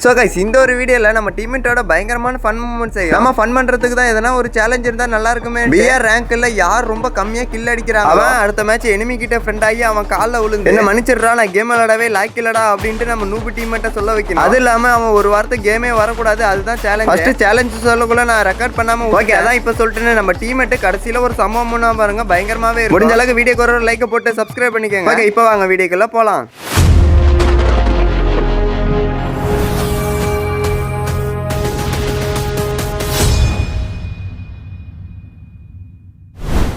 So guys இந்த ஒரு வீடியோவில் நம்ம டீம்மேட்டோட பயங்கரமான ஃபன் மூமெண்ட்ஸ் நம்ம ஃபன் பண்ணுறதுக்கு தான் எதனா ஒரு சேலஞ்ச் இருந்தால் நல்லா இருக்குமே. பிஆர் ரேங்க்ல யார் ரொம்ப கம்மியாக கில் அடிக்கிறாங்க அவன் அடுத்த மேட்ச் எனிமி கிட்ட ஃப்ரெண்ட் ஆகி அவன் காலில் விழுந்து என்ன மன்னிச்சிடுறா நான் கேம் விளாடவே லாய்க் இல்லடா அப்படின்ட்டு நம்ம நூபு டீம்மேட்டை சொல்ல வைக்கணும். அது இல்லாமல் அவன் ஒரு வாரத்தை கேமே வரக்கூடாது. அதுதான் சேலஞ்ச். ஃபர்ஸ்ட் சேலஞ்ச் சொல்லக்குள்ள நான் ரெக்கார்ட் பண்ணாமல் ஓகே அதான் இப்போ சொல்லிட்டு நம்ம டீம்மேட்டு கடைசியில் ஒரு சம்பவம்னா பாருங்க பயங்கரமாகவே முடிஞ்ச அளவுக்கு வீடியோக்கு ஒரு லைக்கை போட்டு சப்ஸ்கிரைப் பண்ணிக்கோங்க. ஓகே இப்போ வாங்க வீடியோக்குள்ள போகலாம்.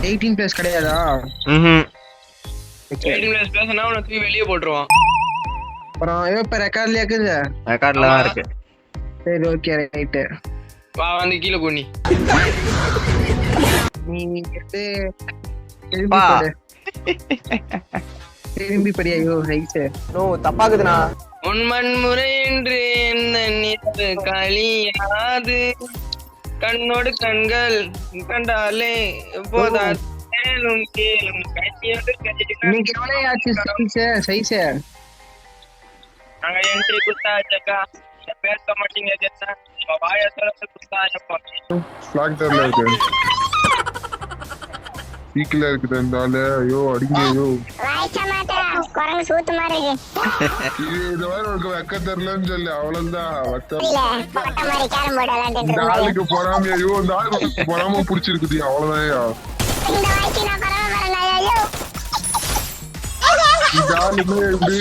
+18 கிடையாதா? 18+னா உன தூக்கி வெளிய போட்டுருவான். அப்புறம் இப்ப ரெக்கார்ட்ல இருக்குது. ரெக்கார்ட்ல தான் இருக்கு. சரி ஓகே ரைட். வா வந்து கீழ கொன்னி. நீ திரும்பி படியா. ஐயோ நைஸ். நோ தப்பாக்குதுனா. உன்மன் முறை என்று என்ன நினைவு களியாது கண்ணோடு கண்கள் கண்டாலே போதா மேலும் கீழும் கையோடு நீங்க எவ்வளவு ஆச்சு சைஸ்? நாங்க என்ட்ரி குத்தாச்சக்கா பேச மாட்டீங்க ஜெட்டா வாய தரத்து குத்தாச்சப்பா ஃபிளாக்டர்ல இருக்கு. சீக்கில இருக்குது அந்த ஆளு. ஐயோ அடிங்க. ஐயோ குரங்கு சூத்து மாதிரி இருக்கு. இது வரை உனக்கு வெக்க தெரியலன்னு சொல்லி அவ்வளவுதான். இந்த இந்த ஆளுக்கு பொறாம. ஐயோ இந்த ஆளுக்கு பொறாம புடிச்சிருக்குது. அவ்வளவுதான். வாய்க்கு நான் குரங்கு பாருங்க. ஐயோ இந்த ஆளுமே எப்படி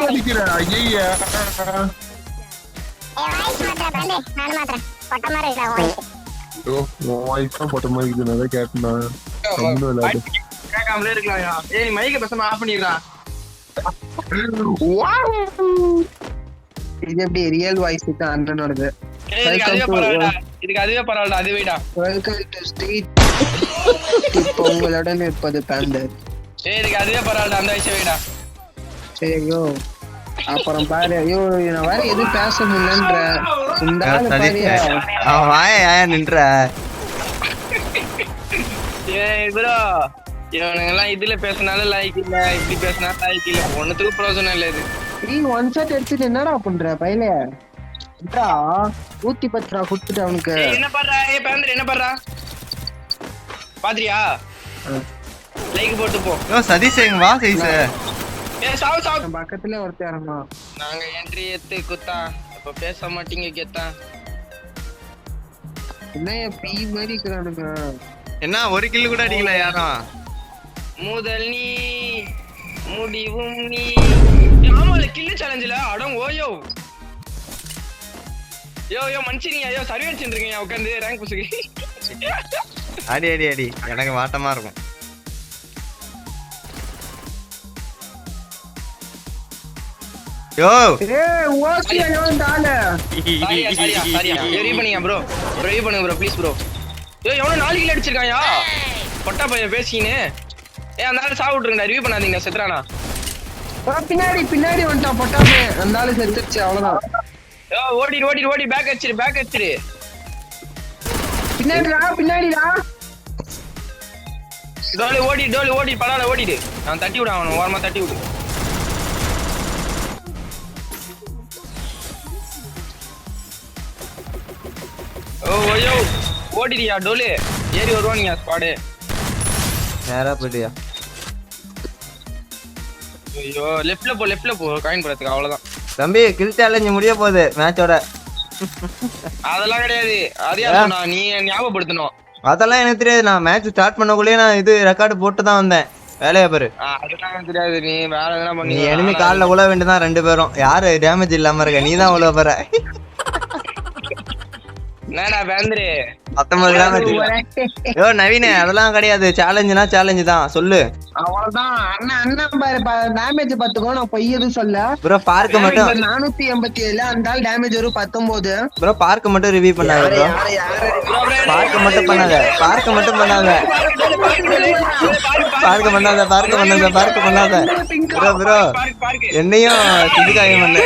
அடிக்கிற ஐயா. வாய்ஸ் மாத்திர தம்பி நான் மாத்திர பொட்ட மாதிரி இருக்கா வாய்ஸ். வாய்ஸ் போட்ட மாதிரி இருக்குது. நிறைய கேட்டேன். கேட்காமலே இருக்கலாம்யா. ஏய் மைக்க பேசாம ஆஃப் பண்ணிடுறா. இது எப்படி ரியல் வாய்ஸ் தான் அண்ணனோடது. இதுக்கு அதுவே பரவாயில்ல. அது வைடா. Welcome to street. இப்போ உங்களுடன் இருப்பது பேண்டர். இதுக்கு அதுவே பரவாயில்ல. அந்த விஷயம் வைடா. சரியோ அப்புறம் பாரு. ஐயோ நான் வேற எதுவும் பேச முடியலன்ற இந்த ஆளு பாரியா. அவன் வாயா நின்ற. ஏய் ப்ரோ இவனுங்கெல்லாம் இதுல பேசினாலும் லைக் இல்ல, இப்படி பேசினாலும் லைக் இல்ல. ஒன்னுத்துக்கு பிரோஜனம் இல்ல. இது நீ ஒன் ஷாட் எடுத்துட்டு என்னடா பண்ற பையல? என்னடா 110 ரூபா கொடுத்துட்டு அவனுக்கு என்ன பண்றா? ஏய் பேந்தர் என்ன பண்றா பாத்திரியா? லைக் போட்டு போ. யோ சதீஷ் எங்க வா சைஸ். ஏய் சாவு சாவு. பக்கத்துல ஒருத்தரமா நாங்க என்ட்ரி ஏத்து குத்தா அப்ப பேச மாட்டீங்க கேத்தா. என்ன பீ மாதிரி இருக்கறானுங்க. என்ன ஒரு கில் கூட அடிக்கல யாரும். முதல் நீ முடிவும் நீ. ஆமால கில்லு சேலஞ்சில அடம் ஓயோ. யோ யோ மனுஷனியா. யோ சர்வே அடிச்சிட்டு இருக்கீங்க உட்கார்ந்து ரேங்க் புஷுக்கு. அடி அடி அடி எனக்கு வாட்டமா இருக்கும். யோ ஏய் ஓகே யோ டால. சரியா ரீ பண்ணியா ப்ரோ. ரீ பண்ணுங்க ப்ரோ ப்ளீஸ் ப்ரோ. யோ எவனோ 4 கில் அடிச்சிருக்கான்யா. பொட்டா பையன் பேசினே. ஏய் அந்த ஆளு சாவு விட்டுருங்கடா. ரிவ்யூ பண்ணாதீங்க செத்ரானா. பின்னாடி வந்துட்டான் பொட்டாமே. அந்த ஆளு செத்துச்சு அவ்வளவுதான். யோ ஓடி பேக் அடிச்சிரு. பின்னாடிடா. டோலி ஓடி படால ஓடிடு. நான் தட்டி விடு அவன ஓரமா தட்டி விடு. ஓயோ ஓடிடியா டோலி. ஏறி வருவானுங்க ஸ்குவாட். நேரா போடியா. ஐயோ லெஃப்ட்ல போ காயின் போறதுக்கு அவ்வளவுதான். தம்பி கில் சேலஞ்ச் முடிய போகுது மேட்சோட. அதெல்லாம் கிடையாது. அதையா சொன்னா நீ ஞாபகப்படுத்தணும். அதெல்லாம் எனக்கு தெரியாது. நான் மேட்ச் ஸ்டார்ட் பண்ணக்குள்ளேயே நான் இது ரெக்கார்டு போட்டு தான் வந்தேன். வேலையை பாரு. அதெல்லாம் தெரியாது. நீ வேற எதனா நீ பண்ணி எனிமி காலில் உழ வேண்டியதான் 2 பேரும். யாரு டேமேஜ் இல்லாம இருக்க? நீ தான் உழ போற. என்னடா பேந்தரு 19 டேமேஜ். யோ நவீனே அதெல்லாம் கிடையாது. சேலஞ்சுனா சேலஞ்சு தான் சொல்லு. அவ்வளவுதான். அண்ணன் பாரு டேமேஜ் பாத்துக்கோ. நான் பொய் எதுவும் சொல்ல. ப்ரோ பார்க்க மட்டும் 487. அந்த ஆள் டேமேஜ் வரும் 19. ப்ரோ பார்க்க மட்டும் ரிவ்யூ பண்ணாத ப்ரோ. பார்க்க மட்டும் பண்ணாத. ப்ரோ ப்ரோ என்னையும் சிந்துக்காயம் பண்ணு.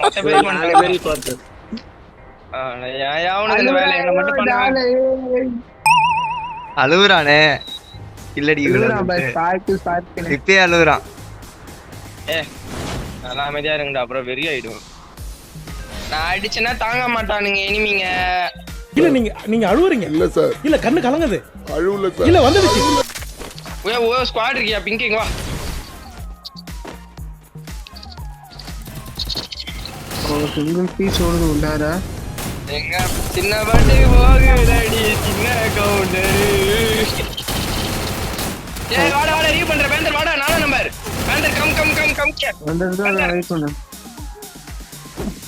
மொத்த பேர் பார்த்து அவனுக்கு இந்த வேலை என்ன மட்டும் பண்ண. அழுவுறானே. இல்லடி இப்பயே இப்பயே அழுகுறான். ஏ நல்லா அமைதியா இருங்கடா அப்புறம் வெறி ஆயிடும். நான் அடிச்சேன்னா தாங்க மாட்டானுங்க இனிமீங்க. இல்ல நீங்க அழுவுறீங்க. இல்ல சார், இல்ல கண்ணு கலங்குது. அழுவல சார். இல்ல வந்துடுச்சு. ஓ ஸ்குவாட் இருக்கியா பிங்க் இங்க வா. சிங்கிள் பீஸ் ஓடுது உள்ளாரா. எங்க சின்ன பாட்டு போகுதடி சின்ன கவுண்டர். ஏய் வாடா ரீ பண்ற பேந்தர் வாடா 4 நம்பர் பேந்தர் கம் கே வந்ததுதான் வெயிட் பண்ணு.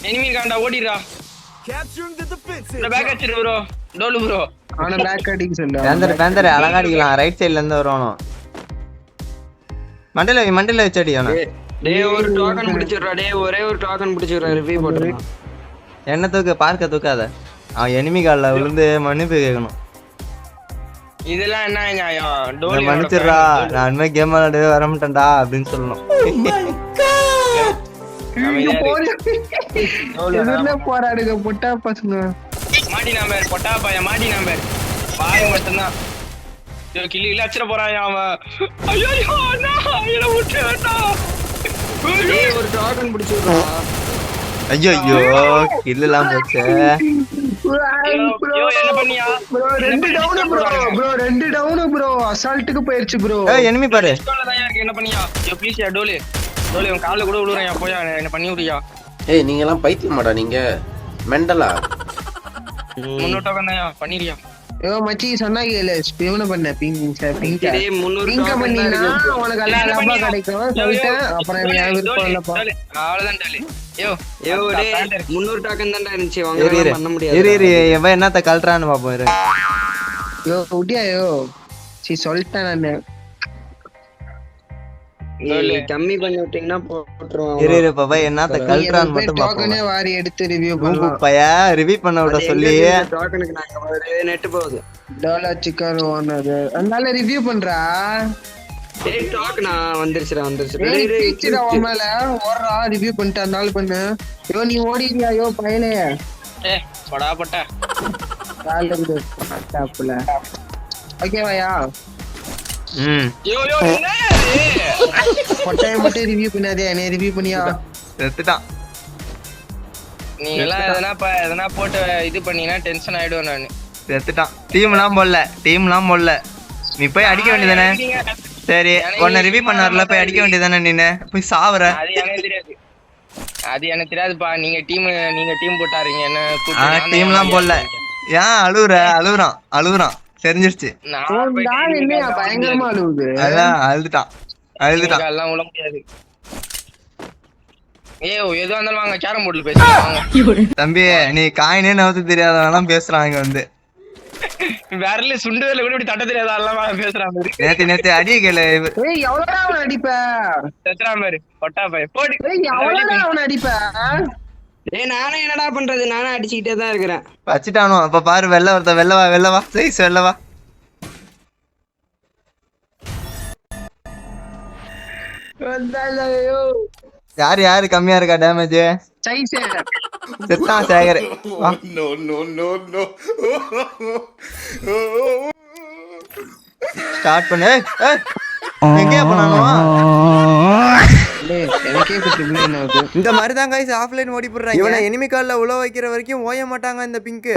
எனிமி காண்டா ஓடிடா. பேக் அடிச்சிரு ப்ரோ டோலு ப்ரோ. ஆனா பேக் அடிக்க சொல்ல. பேந்தர் அழகா அடிக்கலாம். ரைட் சைடுல இருந்து வருவானோ. மண்டல வச்சு அடி அவன. டேய் ஒரு டோக்கன் பிடிச்சிடுறா. டேய் ஒரே ஒரு டோக்கன் பிடிச்சிடுறா. ரிவ்யூ போட்டுறா. என்ன பார்க்க தூக்காத. அவன் எனிமி கால்ல விழுந்து மன்னிப்பு கேட்கணும். இதெல்லாம் என்ன நியாயம்? டோலி மன்னிச்சிடுறா, நான் இனிமே கேம் விளையாடவே வர மாட்டேன்டா அப்படின்னு சொல்லணும். எதுல போராடுங்க பொட்டா பசங்க. மாடி நம்பர் பொட்டா பையன் மாடி நம்பர் பாய் மட்டும்தான். கிளி அச்சிட போறான் அவன். ஐயோ அண்ணா என்ன விட்டு வேண்டாம். டேய் ஒரு டோக்கன் பிடிச்சிடுறா. ஐயோ கில்லாம் போச்சு. என்ன பண்ணியா bro 2 down bro. Bro 2 down bro. அசால்ட்டுக்கு போயிருச்சு ப்ரோ. எனிமி பாரு. என்ன பண்ணியா ப்ளீஸ் யா டோலி உன் கால்ல கூட விழுறேன். போயா என்ன பண்ணி விடுயா. ஏய் நீங்க எல்லாம் பைத்தியமாடா நீங்க மெண்டலா? முன்னோட்டா பண்ணிரியா. ஏ மச்சி சொன்னா கேளு. ஸ்பியூன பண்ண பிங் பிங் டேய் 300 பிங்க டோக்கன் பண்ணினா உனக்கு எல்லாம் லப்பா கிடைக்கும் சொல்லிட்டேன். அப்புறம் நீ விருப்பம் இல்லப்பா. அவ்வளவுதான் டோலி. ஏய் டேய் 300 டோக்கன் தான்டா இருந்துச்சு. வாங்க பண்ண முடியாது. இரு இவன் என்னத்த கல்றான்னு பாப்போம். இரு யோ உடியா யோ. சொல்லிட்டேன் நானு. ஏய் கம்மி பண்ணி விட்டீங்கன்னா போட்டுருவான். இரு பாப்பா என்னத்த கல்றான்னு மட்டும் பாப்போம். டோக்கனே வாரி எடுத்து ரிவ்யூ பண்ணலாம். பையா ரிவ்யூ பண்ண விட சொல்லி டோக்கனுக்கு நாங்க ஒரு நெட் போகுது. டாலா சிக்கன் ஓனது அதனால ரிவ்யூ பண்றா. டேய் டோக்கனா வந்துருச்சுடா. டேய் டீச்சர் அவன் மேல ஓடுறா. ரிவ்யூ பண்ணிட்டு அதனால பண்ணு. யோ நீ ஓடிடியா யோ பையலே. படா பட்டா கால்ல இருந்து டாப்ல. ஓகேவாயா? யோ என்ன இது பொட்டைய மட்டும் ரிவ்யூ பண்ணாதே. என்ன ரிவ்யூ பண்ணியா? செத்துட்டான். நீ எல்லாம் எதனா போட்டு இது பண்ணீனா டென்ஷன் ஆயிடுவேன் நானு. செத்துட்டான். டீம்லாம் போடல. நீ போய் அடிக்க வேண்டியதானே? சரி உன்னை ரிவ்யூ பண்ணார்ல போய் அடிக்க வேண்டியதானே? நீ போய் சாவற. அது எனக்கு தெரியாதுப்பா. நீங்க டீம் போட்டாருங்க என்ன டீம்லாம் போடல. ஏன் அழுவுறான் தெரிஞ்சிருச்சு. பயங்கரமா அழுவுது. அதான் அழுதுட்டான். எல்லாம் உள்ள முடியாது. எதுவா இருந்தாலும் வாங்க கேரம் போர்டுல பேசுவாங்க. தம்பி நீ காயினே நவுத்து தெரியாதவெல்லாம் பேசுறான். இங்க வந்து விரல சுண்டுதல கூட இப்படி தட்ட தெரியாதான் பேசுறான் மாதிரி. நேத்து அடிய கேளு. எவ்வளவுடா அவன் அடிப்ப? செத்துறா மாதிரி பொட்டா பையன் போடு. எவ்வளவுடா அவன் அடிப்ப? டேய் நானே என்னடா பண்றது? நானே அடிச்சிட்டே தான் இருக்கறேன். வச்சிட்டானோ அப்ப பாரு. வெள்ள வா சைஸ் வெள்ள வா. யாரு கம்மியா இருக்கா டேமேஜ்? செத்தான் சேகர். ஸ்டார்ட் பண்ணு. எங்கேயா போனானோ? இந்த மாதிரி தான் கைஸ் ஆஃப்லைன் ஓடி போடுறாங்க. இவனை எனிமி கால்ல உழ வைக்கிற வரைக்கும் ஓய மாட்டாங்க இந்த பிங்க்.